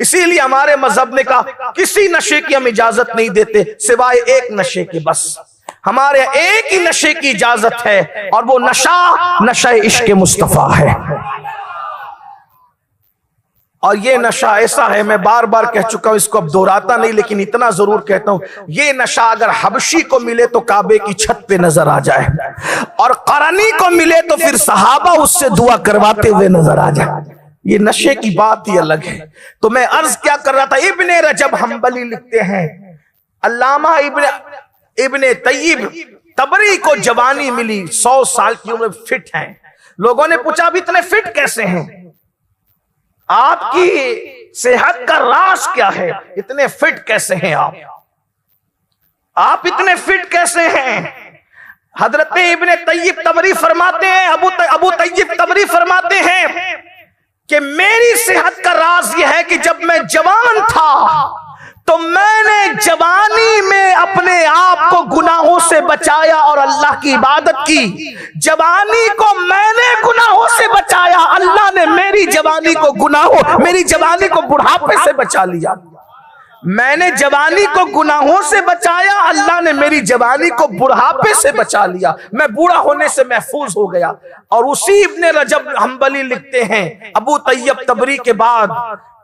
इसीलिए हमारे मजहब ने कहा किसी नशे की हम इजाजत नहीं देते सिवाय एक नशे की। बस हमारे एक ही नशे की इजाजत है और वो नशा इश्क मुस्तफा है। और ये नशा ऐसा है, मैं बार बार कह चुका हूं, इसको अब दोहराता नहीं, लेकिन इतना जरूर कहता हूं, ये नशा अगर हबशी को मिले तो काबे की छत पे नजर आ जाए, और करनी को मिले तो फिर सहाबा उससे दुआ करवाते हुए नजर आ जाए। ये नशे की बात ही अलग है। तो मैं अर्ज क्या कर रहा था, इब्ने रजब हम्बली लिखते हैं, अल्लामा इब्ने तय्यब तबरी को जवानी मिली, 100 साल की उम्र, फिट हैं। लोगों ने पूछा अब इतने फिट कैसे हैं, आपकी सेहत का राज क्या है, इतने फिट कैसे हैं आप इतने फिट कैसे हैं? हजरत इब्ने तय्यब तबरी फरमाते हैं, अबू तय्यब तबरी फरमाते हैं कि मेरी सेहत का राज यह है कि जब मैं जवान था तो मैंने जवानी में अपने आप को गुनाहों से बचाया और अल्लाह की इबादत की। जवानी को मैंने गुनाहों से बचाया, अल्लाह ने मेरी जवानी को बुढ़ापे से बचा लिया। मैंने जवानी को गुनाहों से बचाया, अल्लाह ने मेरी जवानी को बुढ़ापे से बचा लिया, मैं बूढ़ा होने से महफूज हो गया। और उसी इब्ने रजब हम्बली लिखते हैं अबू तय्यब तबरी के बाद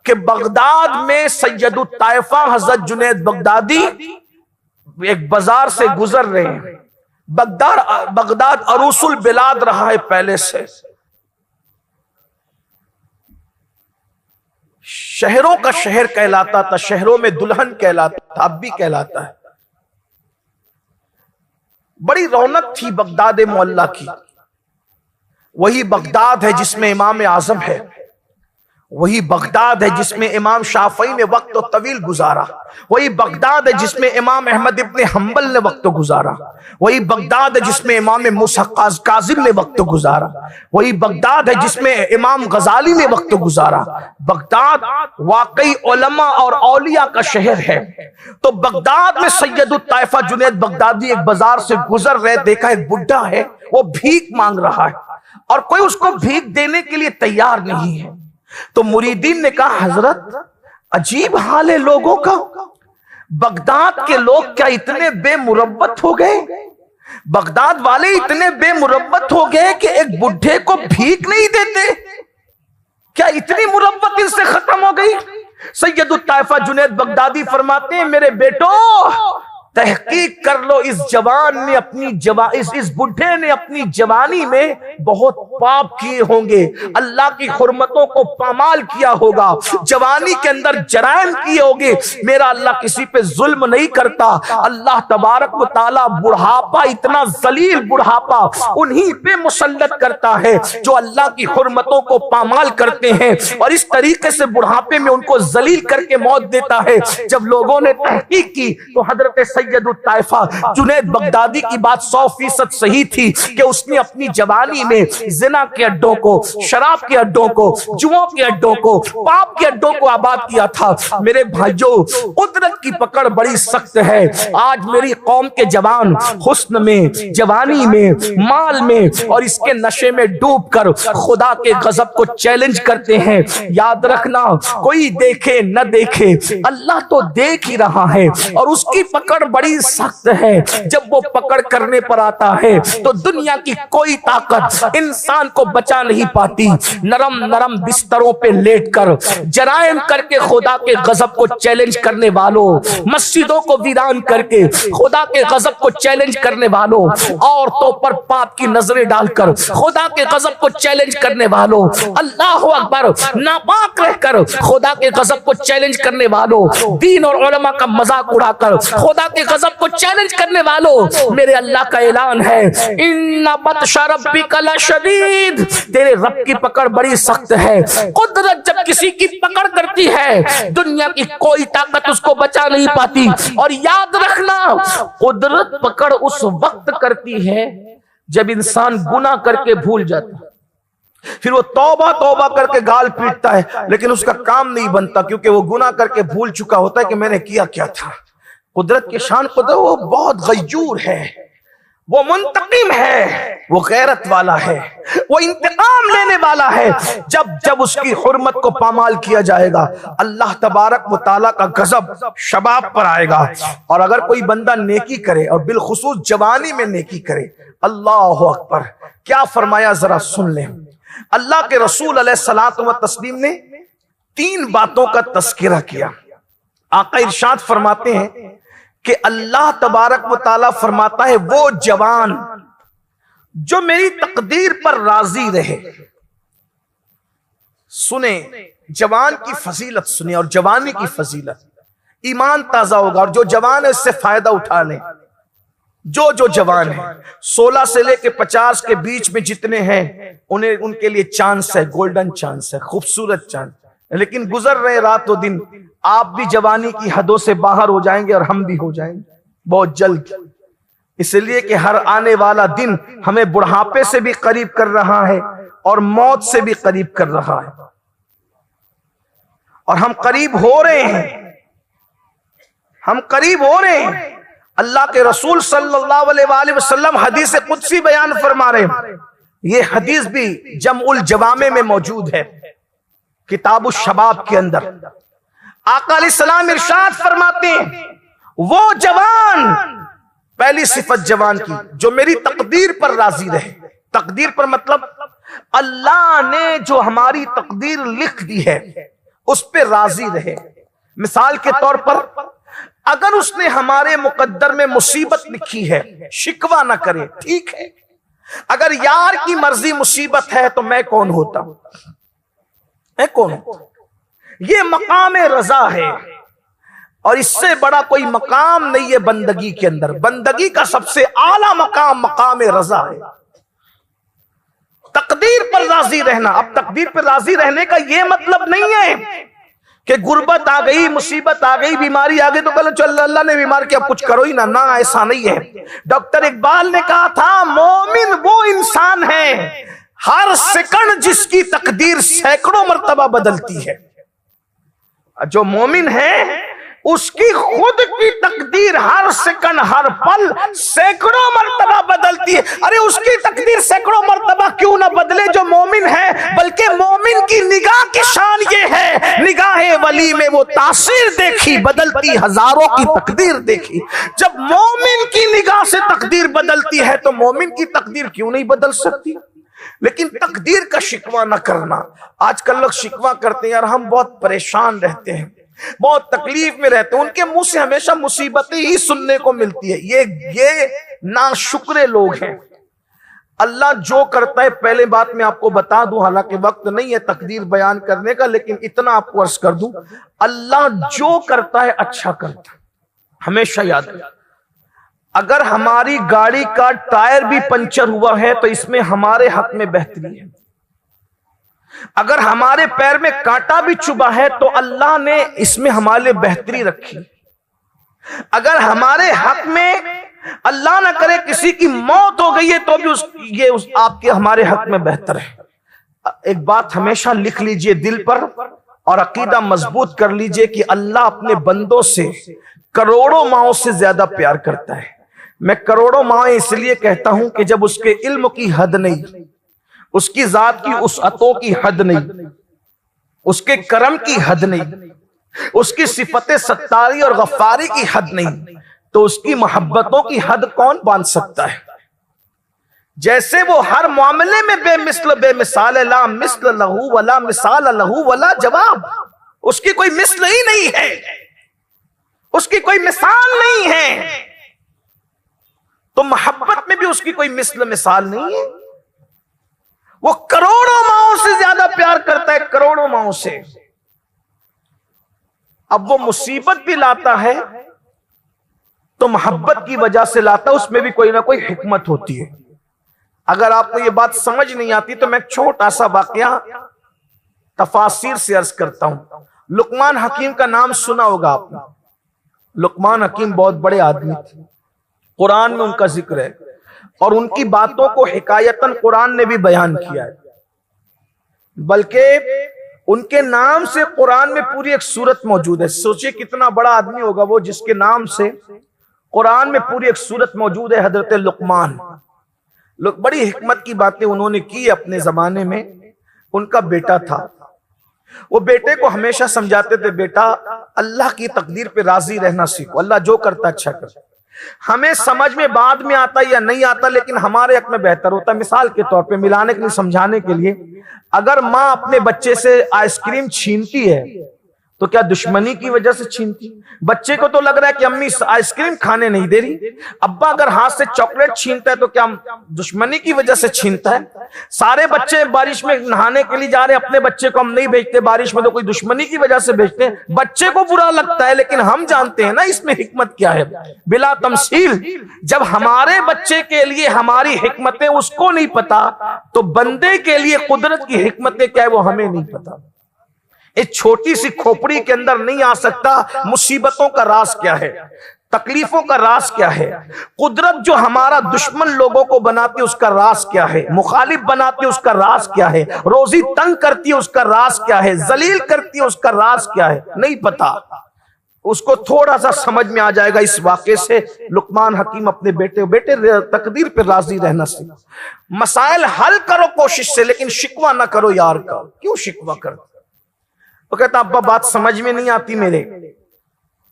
कि बगदाद में सैयदुत ताइफा हजरत जुनैद बगदादी एक बाजार से गुजर रहे हैं। बगदाद अरूसुल बिलाद रहा है पहले से, शहरों का शहर कहलाता था, शहरों में दुल्हन कहलाता था, अब भी कहलाता है। बड़ी रौनक थी बगदाद मोहल्ला की। वही बगदाद है जिसमें इमाम आजम है, वही बगदाद है जिसमें इमाम शाफई ने वक्त तवील गुजारा, वही बगदाद है जिसमें इमाम अहमद इब्ने हम्बल ने वक्त गुजारा, वही बगदाद है जिसमें इमाम मूसा काजिम ने वक्त गुजारा, वही बगदाद है जिसमें इमाम गजाली ने वक्त गुजारा। बगदाद वाकई उलमा और औलिया का शहर है। तो बगदाद में सैयदुत ताइफा जुनैद बगदादी एक बाजार से गुजर रहे, देखा एक बुढ़ा है, वो भीख मांग रहा है और कोई उसको भीख देने के लिए तैयार नहीं है। तो मुरीदीन ने कहा हजरत अजीब हाल है लोगों का, बगदाद के लोग क्या इतने बेमुरब्बत हो गए, बगदाद वाले इतने बेमुरब्बत हो गए कि एक बुढ़े को भीख नहीं देते, क्या इतनी मुरब्बत इनसे खत्म हो गई? सैयदुत ताइफा जुनैद बगदादी फरमाते हैं मेरे बेटो तहकीक कर लो, इस जवान ने इस बुढ़े ने अपनी जवानी में बहुत पाप किए होंगे, अल्लाह की हुर्मतों को पामाल किया होगा, जवानी के अंदर जराइम किए होंगे। मेरा अल्लाह किसी पे जुल्म नहीं करता, अल्लाह तबारक व तआला बुढ़ापा, इतना जलील बुढ़ापा उन्हीं पे मुसल्लत करता है जो अल्लाह की हुर्मतों को पामाल करते हैं, और इस तरीके से बुढ़ापे में उनको जलील करके मौत देता है। जब लोगों ने तहकीक की तो हजरत सैयदुत ताइफा जुनैद बगदादी की बात 100% सही थी कि उसने अपनी जवानी में जिना के अड्डों को, शराब के अड्डों को, जुओं के अड्डों को, पाप के अड्डों को आबाद किया था। मेरे भाइयों कुदरत की पकड़ बड़ी सख्त है। आज मेरी कौम के जवान हुस्न में, जवानी में, माल में और इसके नशे में डूबकर खुदा के गजब को चैलेंज करते हैं। याद रखना, कोई देखे न देखे, अल्लाह तो देख ही रहा है और उसकी पकड़ बड़ी सख्त है। जब वो पकड़ करने पर आता है तो दुनिया की कोई ताकत इंसान को बचा नहीं पाती। नरम नरम बिस्तरों पे लेटकर जराइम करके खुदा के गजब को चैलेंज करने वालों, मस्जिदों को वीरान करके खुदा के गजब को चैलेंज करने वालों, औरतों पर पाप की नजरें डालकर खुदा के गजब को चैलेंज करने वालों, अल्लाह अकबर, नापाक रहकर खुदा के गजब को चैलेंज करने वालों, दीन और उलमा का मजाक उड़ाकर खुदा के गजब को चैलेंज करने वालों, मेरे अल्लाह का ऐलान है इन्ना बत्शा रब्बिका लशदीद, तेरे रब की पकड़ बड़ी सख्त है। कुदरत जब किसी की पकड़ करती है दुनिया की कोई ताकत उसको बचा नहीं पाती। और याद रखना, कुदरत पकड़ उस वक्त करती है जब इंसान गुनाह करके भूल जाता है, फिर वो तौबा तौबा करके गाल पीटता है, लेकिन उसका काम नहीं बनता क्योंकि वो गुनाह करके भूल चुका होता है कि मैंने किया क्या था। कुदरत की शान कुदरत वो बहुत गयूर है, वो मुंतकिम है, वो गैरत वाला है, वो इंतकाम लेने वाला है। जब जब उसकी हुर्मत को पामाल किया जाएगा, अल्लाह तबारक व तआला का गजब शबाब पर आएगा। और अगर कोई बंदा नेकी करे और बिलखुसूस जवानी में नेकी करे, अल्लाह अकबर, क्या फरमाया जरा सुन लें। अल्लाह के रसूल अलैहिस्सलातु व तस्लीम ने 3 बातों का तस्किरा किया। आका इरशाद फरमाते हैं कि अल्लाह तबारक व तआला फरमाता है, वो जवान जो मेरी तकदीर पर राजी रहे। सुने, जवान की फजीलत सुने, और जवानी की फजीलत, ईमान ताजा होगा। और जो जवान है इससे फायदा उठा लें। जो जवान है 16 से लेके 50 के बीच में जितने हैं, उन्हें उनके लिए चांस है, गोल्डन चांस है, खूबसूरत चांस। लेकिन गुजर रहे रात और दिन, आप भी जवानी की हदों से बाहर हो जाएंगे और हम भी हो जाएंगे बहुत जल्द। इसलिए कि हर आने वाला दिन हमें बुढ़ापे से भी करीब कर रहा है और मौत से भी करीब कर रहा है, और हम करीब हो रहे हैं, हम करीब हो रहे हैं। अल्लाह के रसूल सल्लल्लाहु अलैहि वसल्लम हदीस कुदसी बयान फरमा रहे हैं। ये हदीस भी जमउल जवामे में मौजूद है, किताबुश शबाब के अंदर। आका अलैहिस्सलाम इरशाद फरमाते हैं, वो जवान, पहली सिफत जवान की, जो मेरी तकदीर पर राजी रहे। तकदीर पर मतलब अल्लाह ने जो हमारी तकदीर लिख दी है उस पर राजी रहे। मिसाल के तौर पर, अगर उसने हमारे मुकद्दर में मुसीबत लिखी है, शिकवा ना करे, ठीक है। अगर यार की मर्जी मुसीबत है तो मैं कौन होता, मैं कौन होता? ये मकाम रजा है, और इससे बड़ा कोई मकाम नहीं है बंदगी के अंदर। बंदगी का सबसे आला मकाम मकाम रजा है, तकदीर पर राजी रहना। अब तकदीर पर राजी रहने का यह मतलब नहीं है कि गुर्बत आ गई, मुसीबत आ गई, बीमारी आ गई तो कल चल अल्लाह ने बीमार किया, कुछ करो ही ना, ऐसा नहीं है। डॉक्टर इकबाल ने कहा था, मोमिन वो इंसान है हर सेकंड जिसकी तकदीर सैकड़ों मर्तबा बदलती है। जो मोमिन है उसकी खुद की तकदीर हर सेकंड हर पल सैकड़ों मर्तबा बदलती है। अरे उसकी तकदीर सैकड़ों मर्तबा क्यों ना बदले जो मोमिन है, बल्कि मोमिन की निगाह की शान ये है, निगाहे वली में वो तासीर देखी, बदलती हजारों की तकदीर देखी। जब मोमिन की निगाह से तकदीर बदलती है तो मोमिन की तकदीर क्यों नहीं बदल सकती। लेकिन तकदीर का शिकवा न करना। आजकल लोग शिकवा करते हैं, यार हम बहुत परेशान रहते हैं, बहुत तकलीफ में रहते हैं, उनके मुंह से हमेशा मुसीबतें ही सुनने को मिलती है। ये नाशुक्रे लोग हैं। अल्लाह जो करता है, पहले बात मैं आपको बता दूं, हालांकि वक्त नहीं है तकदीर बयान करने का, लेकिन इतना आपको अर्ज कर दूं, अल्लाह जो करता है अच्छा करता है। हमेशा याद रखें, अगर हमारी गाड़ी का टायर भी पंचर हुआ है तो इसमें हमारे हक में बेहतरी है। अगर हमारे पैर में कांटा भी चुभा है तो अल्लाह ने इसमें हमारे लिए बेहतरी रखी। अगर हमारे हक में अल्लाह ना करे किसी की मौत हो गई है तो भी आपके हमारे हक में बेहतर है। एक बात हमेशा लिख लीजिए दिल पर और अकीदा मजबूत कर लीजिए कि अल्लाह अपने बंदों से करोड़ों माओं से ज्यादा प्यार करता है। मैं करोड़ों माओं इसलिए कहता हूं कि जब उसके इल्म की हद नहीं, उसकी जात की उसअतों की हद नहीं, उसके करम की हद नहीं, उसकी सिफते सत्तारी और गफ्फारी की हद नहीं, तो उसकी मोहब्बतों की हद कौन बांध सकता है। जैसे वो हर मामले में बेमिसल बेमिसाल, ला मिस्ल लहू वला मिसाल लहू वला जवाब, उसकी कोई मिस्ल ही नहीं है, उसकी कोई मिसाल नहीं है, तो मोहब्बत में भी उसकी कोई मिस्ल मिसाल नहीं है। वो करोड़ों माओं से ज्यादा प्यार करता है, करोड़ों माओं से। अब वो मुसीबत भी लाता है तो मोहब्बत की वजह से लाता है, उसमें भी कोई ना कोई हिकमत होती है। अगर आपको ये बात समझ नहीं आती तो मैं एक छोटा सा वाकया तफासिर से अर्ज करता हूं। लुकमान हकीम का नाम सुना होगा आपने। लुकमान हकीम बहुत बड़े आदमी थे, कुरान में उनका जिक्र है और उनकी बातों को हिकायतन कुरान ने भी बयान किया है। बल्कि उनके नाम से कुरान में पूरी एक सूरत मौजूद है। सोचिए कितना बड़ा आदमी होगा वो जिसके नाम से कुरान में पूरी एक सूरत मौजूद है हजरत लुकमान। लोग बड़ी हिकमत की बातें उन्होंने की अपने जमाने में। उनका बेटा था, वो बेटे को हमेशा समझाते थे, बेटा अल्लाह की तकदीर पे राजी रहना सीखो, अल्लाह जो करता अच्छा करता। हमें समझ में बाद में आता या नहीं आता, लेकिन हमारे हक में बेहतर होता। मिसाल के तौर पे मिलाने के लिए, समझाने के लिए, अगर माँ अपने बच्चे से आइसक्रीम छीनती है तो क्या दुश्मनी की वजह से छीनती? बच्चे को तो लग रहा है कि अम्मी आइसक्रीम खाने नहीं दे रही। अब्बा अगर हाथ से चॉकलेट छीनता है तो क्या दुश्मनी की वजह से छीनता है? सारे बच्चे बारिश में नहाने के लिए जा रहे हैं, अपने बच्चे को हम नहीं भेजते बारिश में, तो कोई दुश्मनी की वजह से भेजते हैं। बच्चे को बुरा लगता है, लेकिन हम जानते हैं ना इसमें हिकमत क्या है, बिला तमसील। जब हमारे बच्चे के लिए हमारी हिकमतें उसको नहीं पता, तो बंदे के लिए कुदरत की हिकमतें क्या है वो हमें नहीं पता। एक छोटी सी खोपड़ी के अंदर नहीं आ सकता मुसीबतों का राज क्या है, तकलीफों का राज क्या है। कुदरत जो हमारा दुश्मन लोगों को बनाती है उसका राज क्या है, मुखालिफ बनाती है उसका राज क्या है, रोजी तंग करती है उसका राज क्या है, जलील करती है उसका राज क्या है, नहीं पता। उसको थोड़ा सा समझ में आ जाएगा इस वाक़े से। लुकमान हकीम अपने बेटे तकदीर पर राजी रहना सीखो, मसाइल हल करो कोशिश से, लेकिन शिकवा ना करो यार का। क्यों शिकवा करो? वो कहता अब्बा बात समझ में नहीं आती मेरे,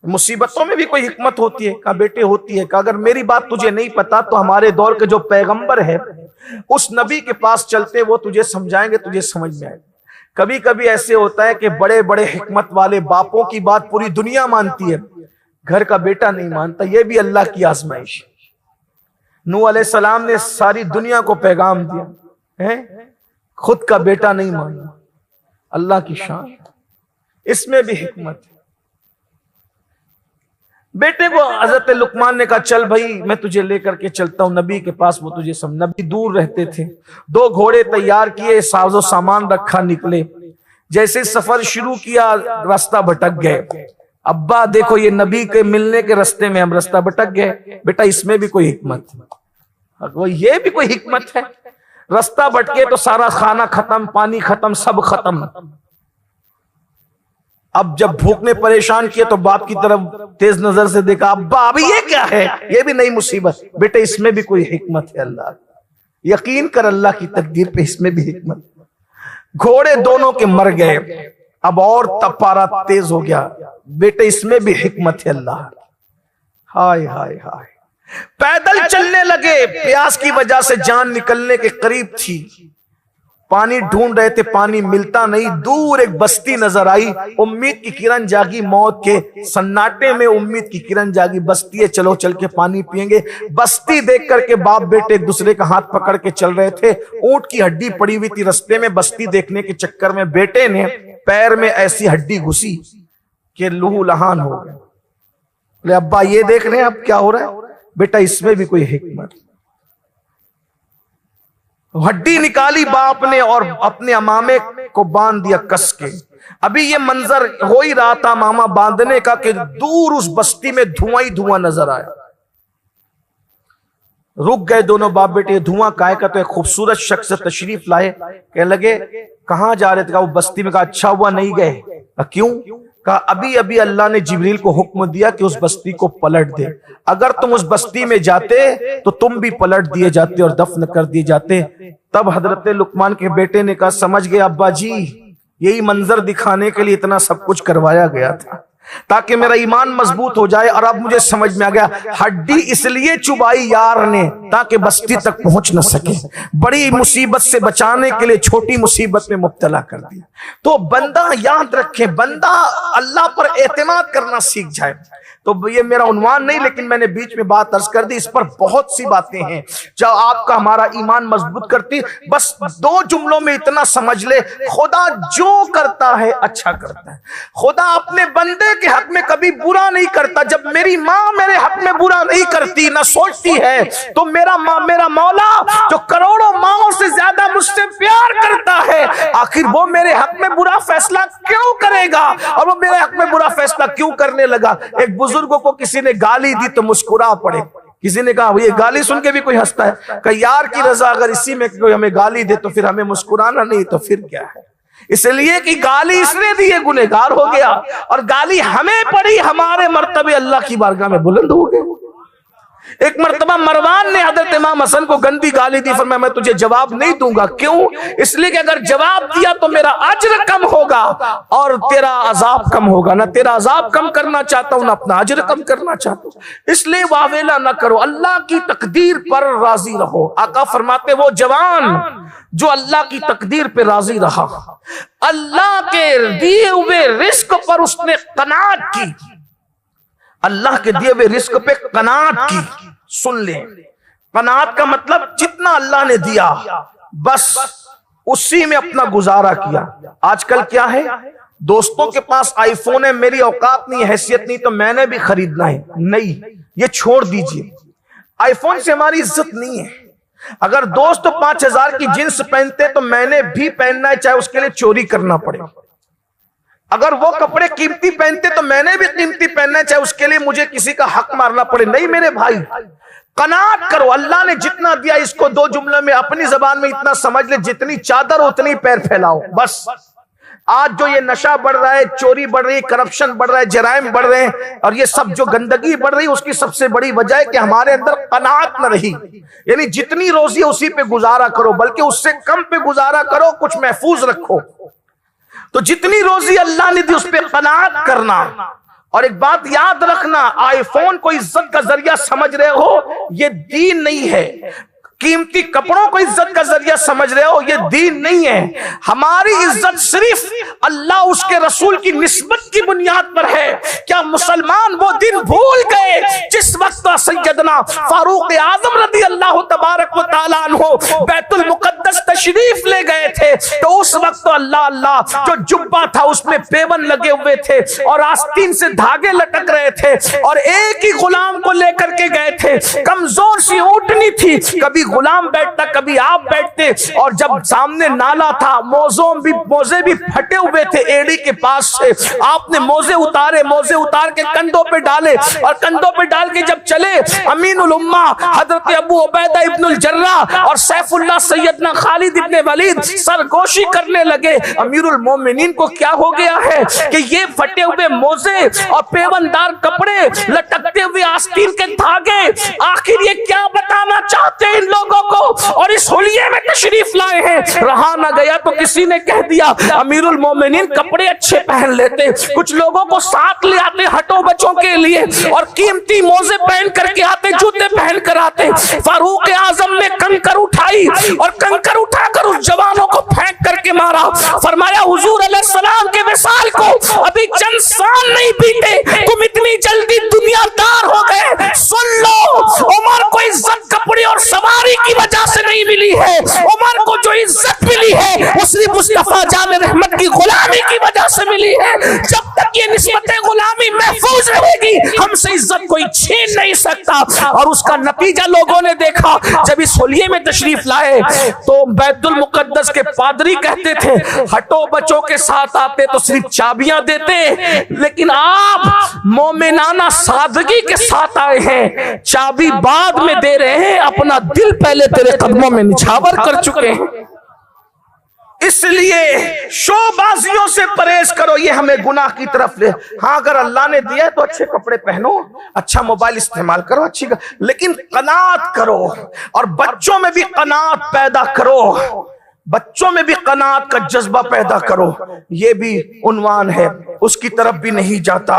मुसीबतों में भी कोई हिकमत होती है? कहा बेटे होती है। कहा अगर मेरी बात तुझे नहीं पता तो हमारे दौर के जो पैगंबर है उस नबी के पास चलते, वो तुझे समझाएंगे, तुझे समझ में आएगा। कभी कभी ऐसे होता है कि बड़े बड़े हिकमत वाले बापों की बात पूरी दुनिया मानती है, घर का बेटा नहीं मानता। यह भी अल्लाह की आजमाइश। नूह अलैहिस्सलाम ने सारी दुनिया को पैगाम दिया है, खुद का बेटा नहीं मानना, अल्लाह की शान। इसमें भी हिकमत है। बेटे को हजरत लुकमान ने कहा चल भाई मैं तुझे लेकर के चलता हूं नबी के पास, वो तुझे सब। नबी दूर रहते थे, 2 घोड़े तैयार किए, साजो सामान रखा, निकले। जैसे सफर शुरू किया रास्ता भटक गए। अब्बा देखो ये नबी के मिलने के रास्ते में हम रास्ता भटक गए। बेटा इसमें भी कोई हिकमत है, वो ये भी कोई हिकमत है। रास्ता भटके तो सारा खाना खत्म, पानी खत्म, सब खत्म। अब जब भूख ने परेशान किया तो बाप की तरफ तेज नजर से देखा, अब्बा अभी ये क्या है? ये भी नई मुसीबत। बेटे इसमें भी कोई हिकमत है अल्लाह, यकीन कर अल्लाह की तकदीर पे, इसमें भी हिकमत। घोड़े दोनों के मर गए, अब और तपारा तेज हो गया। बेटे इसमें भी हिकमत है अल्लाह। हाय हाय हाय। पैदल चलने लगे, प्यास की वजह से जान निकलने के करीब थी। पानी ढूंढ रहे थे, पानी मिलता नहीं। दूर एक बस्ती नजर आई, उम्मीद की किरण जागी। मौत के सन्नाटे में उम्मीद की किरण जागी। बस्ती है, चलो चल के पानी पिएंगे। बस्ती देख करके बाप बेटे एक दूसरे का हाथ पकड़ के चल रहे थे। ऊंट की हड्डी पड़ी हुई थी रास्ते में। बस्ती देखने के चक्कर में बेटे ने पैर में ऐसी हड्डी घुसी कि लहू लहान हो गया। बोले अब्बा ये देख रहे हैं अब क्या हो रहा है? बेटा इसमें भी कोई हिकमत। हड्डी निकाली बाप ने और अपने अमामे को बांध दिया कस के। अभी ये मंजर हो ही रहा था मामा बांधने का कि दूर उस बस्ती में धुआं ही धुआं नजर आया। रुक गए दोनों बाप बेटे, धुआं काहे का? तो एक खूबसूरत शख्स तशरीफ लाए। कहने लगे कहां जा रहे थे? कहा वो बस्ती में। कहा अच्छा हुआ नहीं गए। क्यों? कहा अभी अभी अल्लाह ने जिब्रील को हुक्म दिया कि उस बस्ती को पलट दे। अगर तुम उस बस्ती में जाते तो तुम भी पलट दिए जाते और दफन कर दिए जाते। तब हजरत लुकमान के बेटे ने कहा समझ गए अब्बा जी, यही मंजर दिखाने के लिए इतना सब कुछ करवाया गया था ताकि मेरा ईमान मजबूत हो जाए। और अब मुझे समझ में आ गया, हड्डी इसलिए चुबाई यार ने ताकि बस्ती तक पहुंच न सके। बड़ी मुसीबत से बचाने के लिए छोटी मुसीबत में मुब्तला कर दिया। तो बंदा याद रखे, बंदा अल्लाह पर एतमाद करना सीख जाए। तो ये मेरा उन्वान नहीं, लेकिन मैंने बीच में बात अर्ज कर दी। इस पर बहुत सी बातें हैं जो आपका हमारा ईमान मजबूत करती। बस 2 जुमलों में इतना समझ ले, खुदा जो करता है अच्छा करता है। खुदा अपने बंदे के हक में कभी बुरा नहीं करता। जब मेरी माँ मेरे हक में बुरा नहीं करती, ना सोचती है, तो मेरा मौला जो करोड़ों माओं से ज्यादा मुझसे प्यार करता है, आखिर वो मेरे हक में बुरा फैसला क्यों करेगा? और वो मेरे हक में बुरा फैसला क्यों करने लगा? एक बुजुर्गों को किसी ने गाली दी तो मुस्कुरा पड़े। किसी ने कहा ये गाली सुन के भी कोई हंसता है? कहा यार की रजा अगर इसी में कोई हमें गाली दे तो फिर हमें मुस्कुराना नहीं तो फिर क्या है? इसलिए कि गाली इसने दी है, गुनहगार हो गया, और गाली हमें पड़ी, हमारे मर्तबे अल्लाह की बारगाह में बुलंद हो गए। एक मर्तबा मरवान ने हजरत इमाम हसन को गंदी गाली दी, फरमाया मैं तुझे जवाब नहीं दूंगा। क्यों? इसलिए कि अगर जवाब दिया तो मेरा अज्र कम होगा और तेरा अजाब कम होगा। ना तेरा अजाब कम करना चाहता हूं, ना अपना अज्र कम करना चाहता हूं, इसलिए वावेला ना करो, अल्लाह की तकदीर पर राजी रहो। आका फरमाते वो जवान जो अल्लाह की तकदीर पे राजी रहा, अल्लाह के दिए हुए रिस्क पर उसने कनात की, अल्लाह के दिए हुए रिस्क पे कनात की। सुन ले, कनात का मतलब जितना अल्लाह ने दिया बस उसी में अपना गुजारा किया। आजकल क्या है, दोस्तों के पास आईफोन है, मेरी औकात नहीं, हैसियत नहीं, तो मैंने भी खरीदना है। नहीं, ये छोड़ दीजिए। आईफोन से हमारी इज्जत नहीं है। अगर दोस्त 5000 की जींस पहनते तो मैंने भी पहनना है, चाहे उसके लिए चोरी करना पड़े। अगर वो कपड़े कीमती पहनते तो मैंने भी कीमती पहनना है, चाहे उसके लिए मुझे किसी का हक मारना पड़े। नहीं मेरे भाई, कनात करो। अल्लाह ने जितना दिया इसको दो जुमलों में अपनी जबान में इतना समझ ले, जितनी चादर उतनी पैर फैलाओ बस। आज जो ये नशा बढ़ रहा है, चोरी बढ़ रही है, करप्शन बढ़ रहा है, जराइम बढ़ रहे हैं और ये सब जो गंदगी बढ़ रही है, उसकी सबसे बड़ी वजह है कि हमारे अंदर कनात न रही। यानी जितनी रोजी है उसी पे गुजारा करो, बल्कि उससे कम पे गुजारा करो, कुछ महफूज रखो। तो जितनी रोजी अल्लाह ने दी उस पे कनात करना। और एक बात याद रखना, आईफोन को इज्जत का जरिया समझ रहे हो, ये दीन नहीं है। कीमती कपड़ों को इज्जत का जरिया समझ रहे हो, ये दीन नहीं है। हमारी इज्जत सिर्फ अल्लाह उसके रसूल की निस्बत की बुनियाद पर है। क्या मुसलमान वो दिन भूल गए जिस वक्त सैयदना फारूक आजम रज़ी अल्लाह तबारक व तआला अन्हु बैतुल मुकद्दस तशरीफ ले गए थे, तो उस वक्त तो अल्लाह अल्लाह जो जुब्बा था उसमें पेवन लगे हुए थे और आस्तीन से धागे लटक रहे थे और एक ही गुलाम को लेकर के गए थे। कमजोर सी ऊँटनी थी, कभी गुलाम बैठता कभी आप बैठते, और जब सामने नाला था मोजे भी फटे हुए थे एड़ी के पास से। आपने मोजे उतार के कंधों पे डाले और कंधों पे डाल के जब चले, अमीनुल उम्मा हजरत अबू उबैदा इब्नुल जर्राह और सैफुल्लाह सैयदना खालिद इब्ने वलीद सरगोशी करने लगे। अमीरुल मोमिनीन को क्या हो गया है कि ये फटे हुए मोजे और पेवनदार कपड़े, लटकते हुए आस्तीन के धागे, आखिर ये क्या बताना चाहते हैं इन लोगों को? और इस होलिये में तशरीफ लाए हैं। रहा ना गया तो किसी ने कह दिया अमीरुल मोमिनीन कपड़े अच्छे पहन लेते, कुछ लोगों को साथ ले आते हटो बच्चों के लिए और कीमती मोजे पहन करके आते, जूते पहन कर आते। फारूक आजम ने कंकर उठाई और कंकर उठाकर उस जवानों को फेंक करके मारा। फरमाया हुजूर अलैहिस्सलाम के विसाल को अभी चंद साल नहीं बीते, तुम इतनी जल्दी दुनियादार हो गए। सुन लो, उमर को इज्जत कपड़े और सवारी की वजह से नहीं मिली है, उमर को जो इज्जत मिली है वो सिर्फ मुस्तफा जान रहमत की गुलामी की वजह से मिली है। जब तक ये निस्बत गुलामी महफूज रहेगी, हमसे इज्जत कोई छीन नहीं सकता। और उसका नतीजा लोगों ने देखा। जब इस होलिये में तशरीफ लाए तो बैतुल मुकद्दस के पादरी कहते थे हटो बच्चों के साथ आते तो सिर्फ चाबियां देते, लेकिन आप मोमिनाना सादगी के साथ आए हैं, चाबी बाद में दे रहे हैं, अपना दिल पहले तेरे कदमों में निछावर कर चुके हैं। इसलिए शोबाजियों से परहेज करो, ये हमें गुनाह की तरफ ले। हाँ, अगर अल्लाह ने दिया है तो अच्छे कपड़े पहनो, अच्छा मोबाइल इस्तेमाल करो, लेकिन कनात करो और बच्चों में भी कनात पैदा करो, बच्चों में भी कनात का जज्बा पैदा करो। ये भी उन्वान है, उसकी तरफ भी नहीं जाता,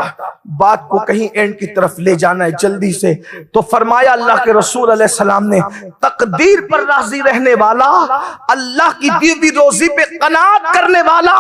बात को कहीं एंड की तरफ ले जाना है जल्दी से। तो फरमाया अल्लाह के रसूल अलैहि सलाम ने, तकदीर पर राजी रहने वाला, अल्लाह की दी हुई रोजी पे कनात करने वाला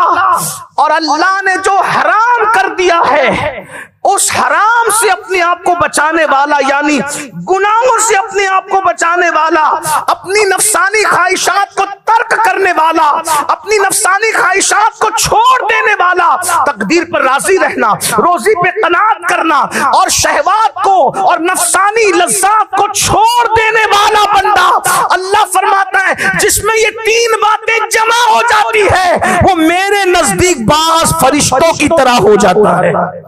और अल्लाह ने जो हराम कर दिया है उस हराम से अपने आप को बचाने वाला, यानी गुनाहों से अपने आप को बचाने वाला, अपनी नफसानी ख्वाहिशात को तर्क करने वाला, अपनी नफसानी ख्वाहिशात को छोड़ देने वाला, तकदीर पर राजी रहना, रोजी पे कनात करना और शहवात को और नफसानी लज्जात को छोड़ देने वाला बंदा, अल्लाह फरमाता है जिसमें ये तीन बातें जमा हो जाती है वो मेरे नजदीक बास फरिश्तों की तरह हो जाता है।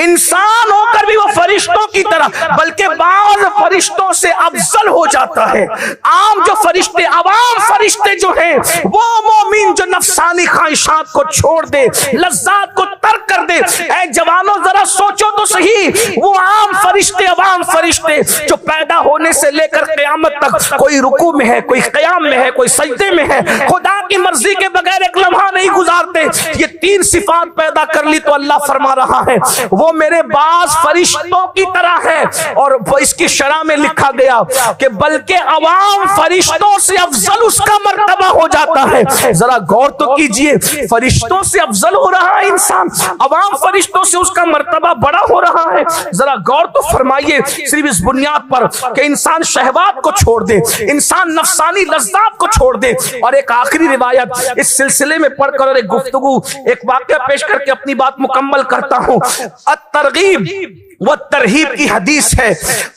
इंसान होकर भी वो फरिश्तों की तरह, बल्कि बाज़ फरिश्तों से अफजल हो जाता है। आम जो फरिश्ते, अवाम फरिश्ते जो हैं, वो मोमिन जो नफसानी ख्वाहिशात को छोड़ दे, लज्जात को तर्क कर दे। ऐ जवानों जरा सोचो तो सही, वो आम फरिश्ते, अवाम फरिश्ते जो पैदा होने से लेकर क़यामत तक कोई रुकू में है, कोई क़याम में है, कोई सजदे में है, खुदा की मर्जी के बगैर एक लम्हा नहीं गुजारते। ये तीन सिफात पैदा कर ली तो अल्लाह फरमा रहा है वो मेरे बाज फरिश्तों की तरह है। और इसकी शरह में लिखा गया कि बल्कि अवाम फरिश्तों से अफजल उसका मर्तबा हो जाता है। जरा गौर तो कीजिए, फरिश्तों से अफजल हो रहा है इंसान, अवाम फरिश्तों से उसका मर्तबा बड़ा हो रहा है। जरा गौर तो फरमाइए सिर्फ इस बुनियाद पर कि इंसान शहवात को छोड़ दे, इंसान नफसानी लज्जात को छोड़ दे। और एक आखिरी रिवायत इस सिलसिले में पढ़कर और एक गुफ्तगू, एक वाकया पेश करके अपनी बात मुकम्मल करता हूं। अत-तरगीब व तरहीब की हदीस है।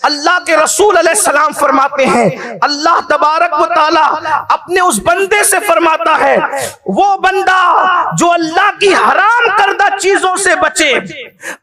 अल्लाह के रसूल अलैहिस्सलाम फरमाते हैं, अल्लाह तबारक व तआला अपने उस बंदे से फरमाता है, वो बंदा जो अल्लाह की हराम करदा चीजों से बचे,